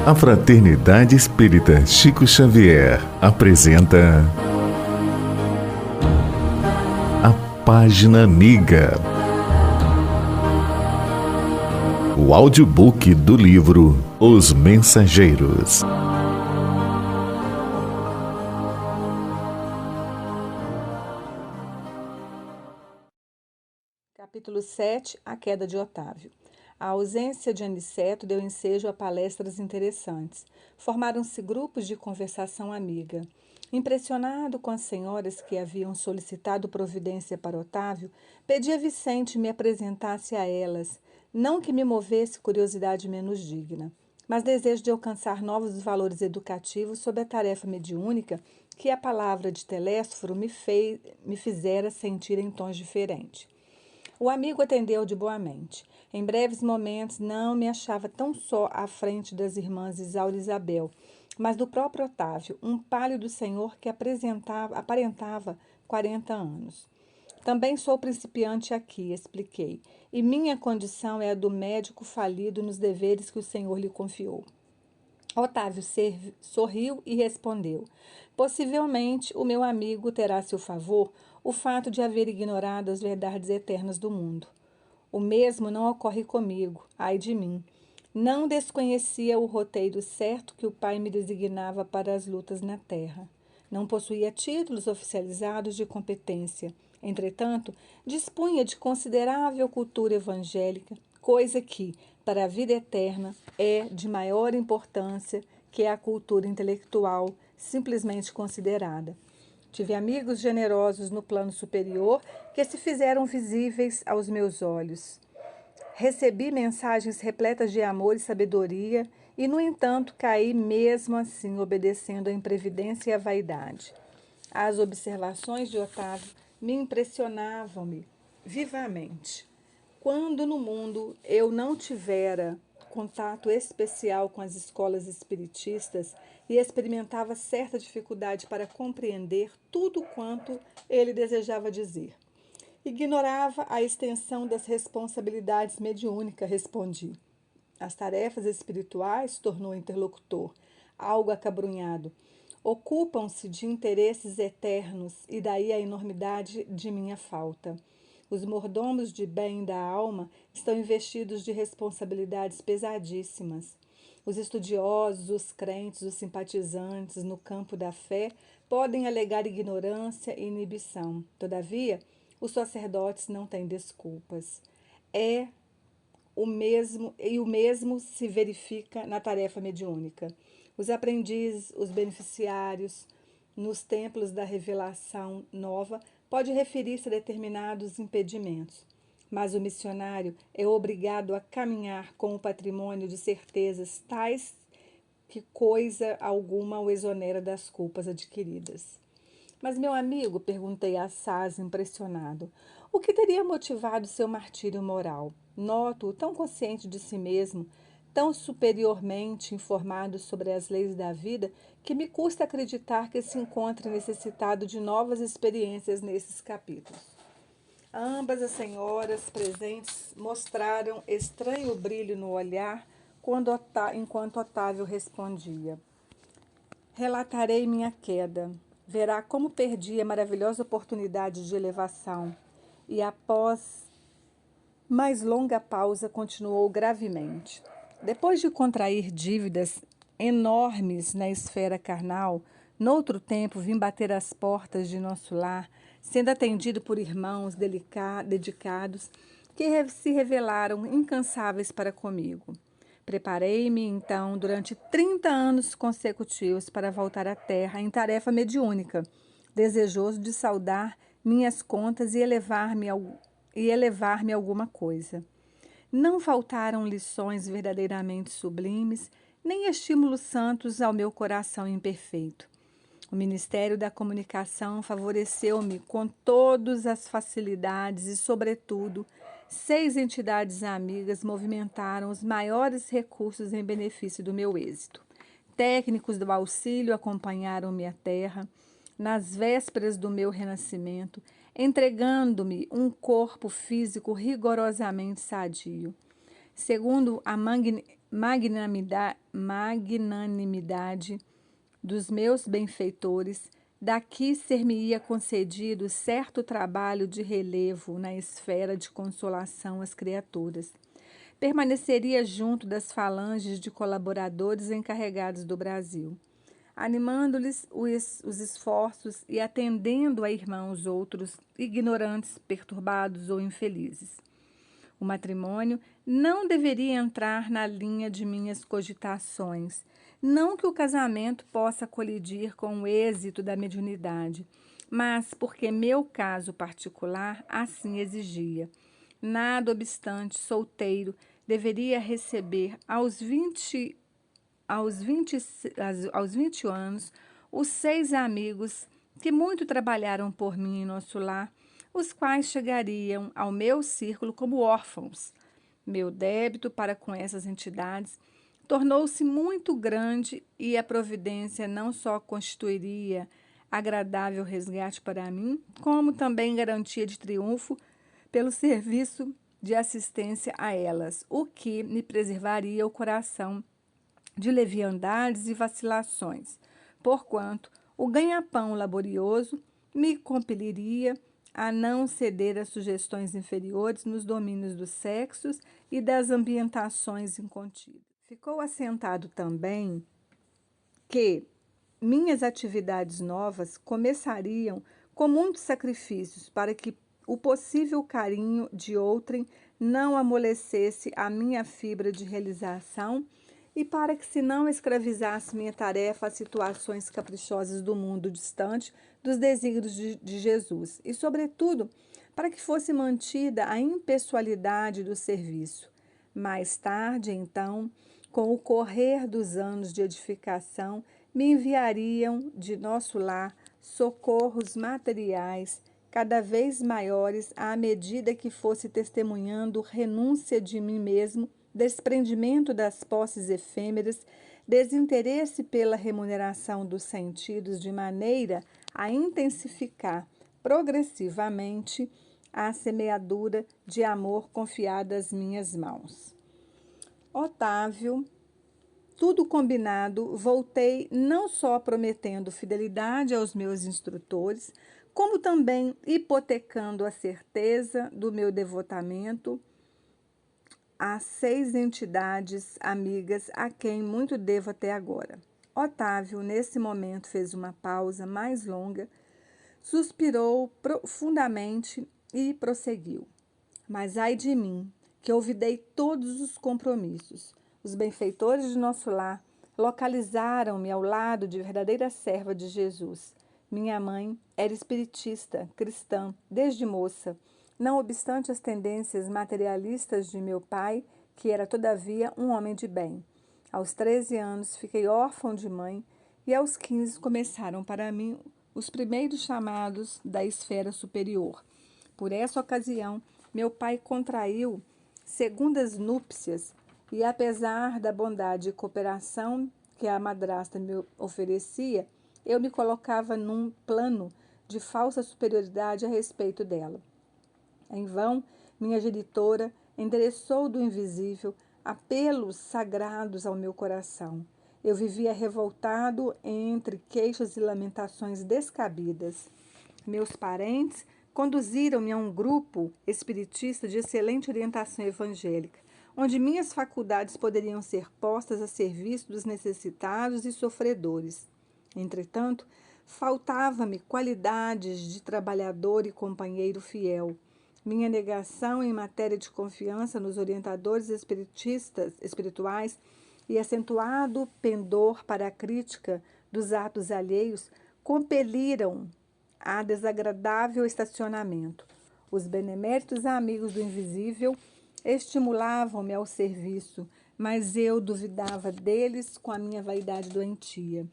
A Fraternidade Espírita Chico Xavier apresenta a Página Amiga, o audiobook do livro Os Mensageiros. Capítulo 7. A queda de Otávio. A ausência de Aniceto deu ensejo a palestras interessantes. Formaram-se grupos de conversação amiga. Impressionado com as senhoras que haviam solicitado providência para Otávio, pedi a Vicente me apresentasse a elas, não que me movesse curiosidade menos digna, mas desejo de alcançar novos valores educativos sob a tarefa mediúnica que a palavra de Telésforo me fizera sentir em tons diferentes. O amigo atendeu de boamente. Em breves momentos não me achava tão só à frente das irmãs Isaura e Isabel, mas do próprio Otávio, um pálido senhor que aparentava 40 anos. Também sou principiante aqui, expliquei, e minha condição é a do médico falido nos deveres que o senhor lhe confiou. Otávio sorriu e respondeu: possivelmente o meu amigo terá a seu favor o fato de haver ignorado as verdades eternas do mundo. O mesmo não ocorre comigo, ai de mim. Não desconhecia o roteiro certo que o pai me designava para as lutas na terra. Não possuía títulos oficializados de competência. Entretanto, dispunha de considerável cultura evangélica, coisa que, para a vida eterna, é de maior importância que a cultura intelectual simplesmente considerada. Tive amigos generosos no plano superior que se fizeram visíveis aos meus olhos. Recebi mensagens repletas de amor e sabedoria e, no entanto, caí mesmo assim obedecendo à imprevidência e à vaidade. As observações de Otávio me impressionavam-me vivamente. Quando no mundo eu não tivera contato especial com as escolas espiritistas e experimentava certa dificuldade para compreender tudo quanto ele desejava dizer. Ignorava a extensão das responsabilidades mediúnicas, respondi. As tarefas espirituais, tornou o interlocutor, algo acabrunhado, ocupam-se de interesses eternos e daí a enormidade de minha falta. Os mordomos de bem da alma estão investidos de responsabilidades pesadíssimas. Os estudiosos, os crentes, os simpatizantes no campo da fé podem alegar ignorância e inibição. Todavia, os sacerdotes não têm desculpas. O mesmo se verifica na tarefa mediúnica. Os aprendizes, os beneficiários, nos templos da revelação nova, pode referir-se a determinados impedimentos, mas o missionário é obrigado a caminhar com o patrimônio de certezas tais que coisa alguma o exonera das culpas adquiridas. Mas, meu amigo, perguntei a Assaz, impressionado, o que teria motivado seu martírio moral? Noto-o tão consciente de si mesmo, tão superiormente informado sobre as leis da vida, que me custa acreditar que se encontre necessitado de novas experiências nesses capítulos. Ambas as senhoras presentes mostraram estranho brilho no olhar enquanto Otávio respondia. Relatarei minha queda. Verá como perdi a maravilhosa oportunidade de elevação. E após mais longa pausa, continuou gravemente. Depois de contrair dívidas enormes na esfera carnal, noutro tempo vim bater às portas de nosso lar, sendo atendido por irmãos dedicados que se revelaram incansáveis para comigo. Preparei-me, então, durante 30 anos consecutivos para voltar à terra em tarefa mediúnica, desejoso de saldar minhas contas e elevar-me alguma coisa. Não faltaram lições verdadeiramente sublimes, nem estímulos santos ao meu coração imperfeito. O Ministério da Comunicação favoreceu-me com todas as facilidades e, sobretudo, 6 entidades amigas movimentaram os maiores recursos em benefício do meu êxito. Técnicos do auxílio acompanharam-me à terra, nas vésperas do meu renascimento, entregando-me um corpo físico rigorosamente sadio. Segundo magnanimidade dos meus benfeitores, daqui ser-me-ia concedido certo trabalho de relevo na esfera de consolação às criaturas. Permaneceria junto das falanges de colaboradores encarregados do Brasil, animando-lhes os esforços e atendendo a irmãos outros, ignorantes, perturbados ou infelizes. O matrimônio não deveria entrar na linha de minhas cogitações. Não que o casamento possa colidir com o êxito da mediunidade, mas porque meu caso particular assim exigia. Nada obstante, solteiro, deveria receber aos 20 anos os 6 amigos que muito trabalharam por mim em nosso lar, os quais chegariam ao meu círculo como órfãos. Meu débito para com essas entidades tornou-se muito grande e a providência não só constituiria agradável resgate para mim, como também garantia de triunfo pelo serviço de assistência a elas, o que me preservaria o coração de leviandades e vacilações, porquanto o ganha-pão laborioso me compeliria a não ceder a sugestões inferiores nos domínios dos sexos e das ambientações incontidas. Ficou assentado também que minhas atividades novas começariam com muitos sacrifícios para que o possível carinho de outrem não amolecesse a minha fibra de realização e para que se não escravizasse minha tarefa às situações caprichosas do mundo distante dos desígnios de Jesus, e, sobretudo, para que fosse mantida a impessoalidade do serviço. Mais tarde, então, com o correr dos anos de edificação, me enviariam de nosso lar socorros materiais cada vez maiores à medida que fosse testemunhando renúncia de mim mesmo, desprendimento das posses efêmeras, desinteresse pela remuneração dos sentidos, de maneira a intensificar progressivamente a semeadura de amor confiada às minhas mãos. Otávio, tudo combinado, voltei não só prometendo fidelidade aos meus instrutores, como também hipotecando a certeza do meu devotamento a 6 entidades amigas a quem muito devo até agora. Otávio, nesse momento, fez uma pausa mais longa, suspirou profundamente e prosseguiu. Mas ai de mim, que olvidei todos os compromissos. Os benfeitores de nosso lar localizaram-me ao lado de verdadeira serva de Jesus. Minha mãe era espiritista, cristã, desde moça, não obstante as tendências materialistas de meu pai, que era, todavia, um homem de bem. Aos 13 anos, fiquei órfão de mãe e aos 15 começaram para mim os primeiros chamados da esfera superior. Por essa ocasião, meu pai contraiu segundas núpcias e, apesar da bondade e cooperação que a madrasta me oferecia, eu me colocava num plano de falsa superioridade a respeito dela. Em vão, minha genitora endereçou do invisível apelos sagrados ao meu coração. Eu vivia revoltado entre queixas e lamentações descabidas. Meus parentes conduziram-me a um grupo espiritista de excelente orientação evangélica, onde minhas faculdades poderiam ser postas a serviço dos necessitados e sofredores. Entretanto, faltava-me qualidades de trabalhador e companheiro fiel. Minha negação em matéria de confiança nos orientadores espirituais e acentuado pendor para a crítica dos atos alheios compeliram a desagradável estacionamento. Os beneméritos amigos do invisível estimulavam-me ao serviço, mas eu duvidava deles com a minha vaidade doentia.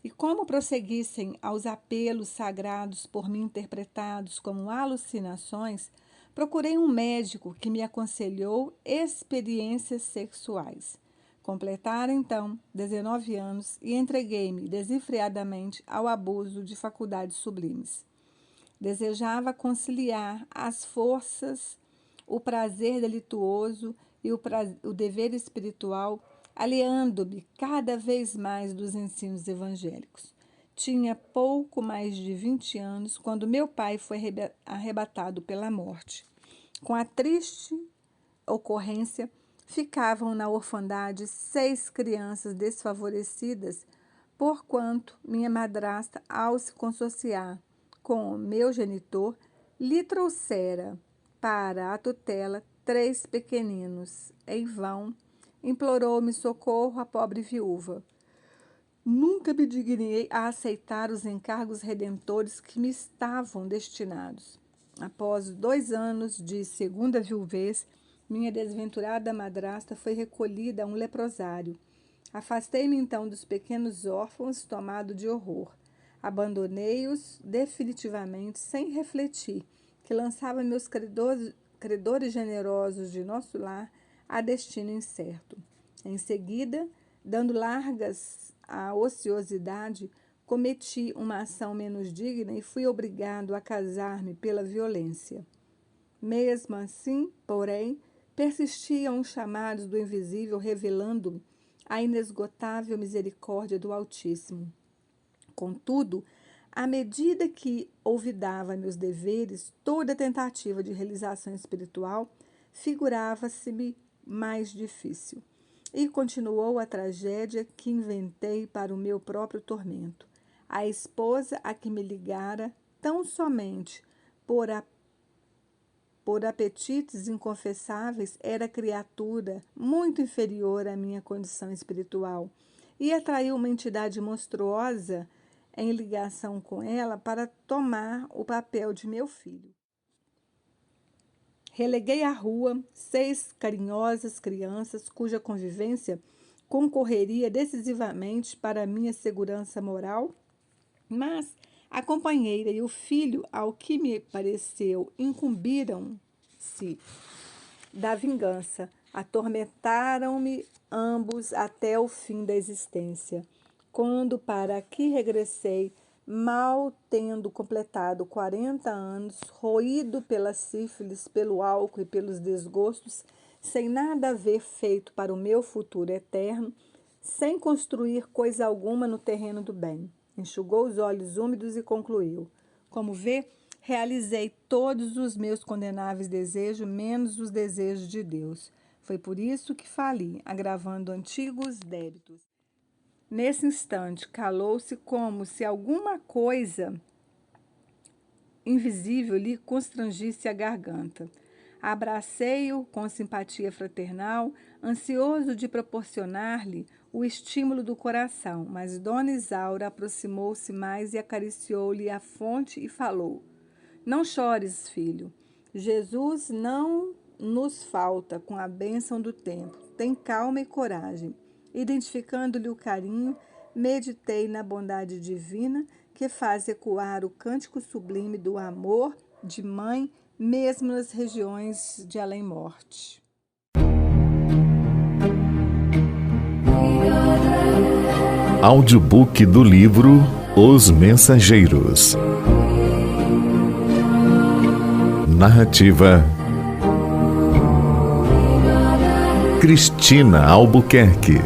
E como prosseguissem aos apelos sagrados por mim interpretados como alucinações, procurei um médico que me aconselhou experiências sexuais. Completara, então, 19 anos e entreguei-me desenfreadamente ao abuso de faculdades sublimes. Desejava conciliar as forças, o prazer delituoso e o dever espiritual aliando-me cada vez mais dos ensinos evangélicos. Tinha pouco mais de 20 anos quando meu pai foi arrebatado pela morte. Com a triste ocorrência, ficavam na orfandade 6 crianças desfavorecidas, porquanto minha madrasta, ao se consociar com meu genitor, lhe trouxera para a tutela 3 pequeninos. Em vão, implorou-me socorro a pobre viúva. Nunca me dignei a aceitar os encargos redentores que me estavam destinados. Após 2 anos de segunda viuvez, minha desventurada madrasta foi recolhida a um leprosário. Afastei-me então dos pequenos órfãos, tomado de horror. Abandonei-os definitivamente, sem refletir, que lançava meus credores generosos de nosso lar a destino incerto. Em seguida, dando largas à ociosidade, cometi uma ação menos digna e fui obrigado a casar-me pela violência. Mesmo assim, porém, persistiam os chamados do invisível, revelando-me a inesgotável misericórdia do Altíssimo. Contudo, à medida que olvidava meus deveres, toda tentativa de realização espiritual figurava-se-me mais difícil. E continuou a tragédia que inventei para o meu próprio tormento. A esposa a que me ligara, tão somente por apetites inconfessáveis, era criatura muito inferior à minha condição espiritual e atraiu uma entidade monstruosa em ligação com ela para tomar o papel de meu filho. Releguei à rua 6 carinhosas crianças cuja convivência concorreria decisivamente para a minha segurança moral, mas a companheira e o filho, ao que me pareceu, incumbiram-se da vingança. Atormentaram-me ambos até o fim da existência. Quando para aqui regressei, mal tendo completado 40 anos, roído pela sífilis, pelo álcool e pelos desgostos, sem nada haver feito para o meu futuro eterno, sem construir coisa alguma no terreno do bem. Enxugou os olhos úmidos e concluiu: como vê, realizei todos os meus condenáveis desejos, menos os desejos de Deus. Foi por isso que fali, agravando antigos débitos. Nesse instante, calou-se como se alguma coisa invisível lhe constrangisse a garganta. Abracei-o com simpatia fraternal, ansioso de proporcionar-lhe o estímulo do coração, mas Dona Isaura aproximou-se mais e acariciou-lhe a fonte e falou: não chores, filho. Jesus não nos falta com a bênção do tempo. Tem calma e coragem. Identificando-lhe o carinho, meditei na bondade divina que faz ecoar o cântico sublime do amor de mãe, mesmo nas regiões de além-morte. Audiobook do livro Os Mensageiros. Narrativa Cristina Albuquerque.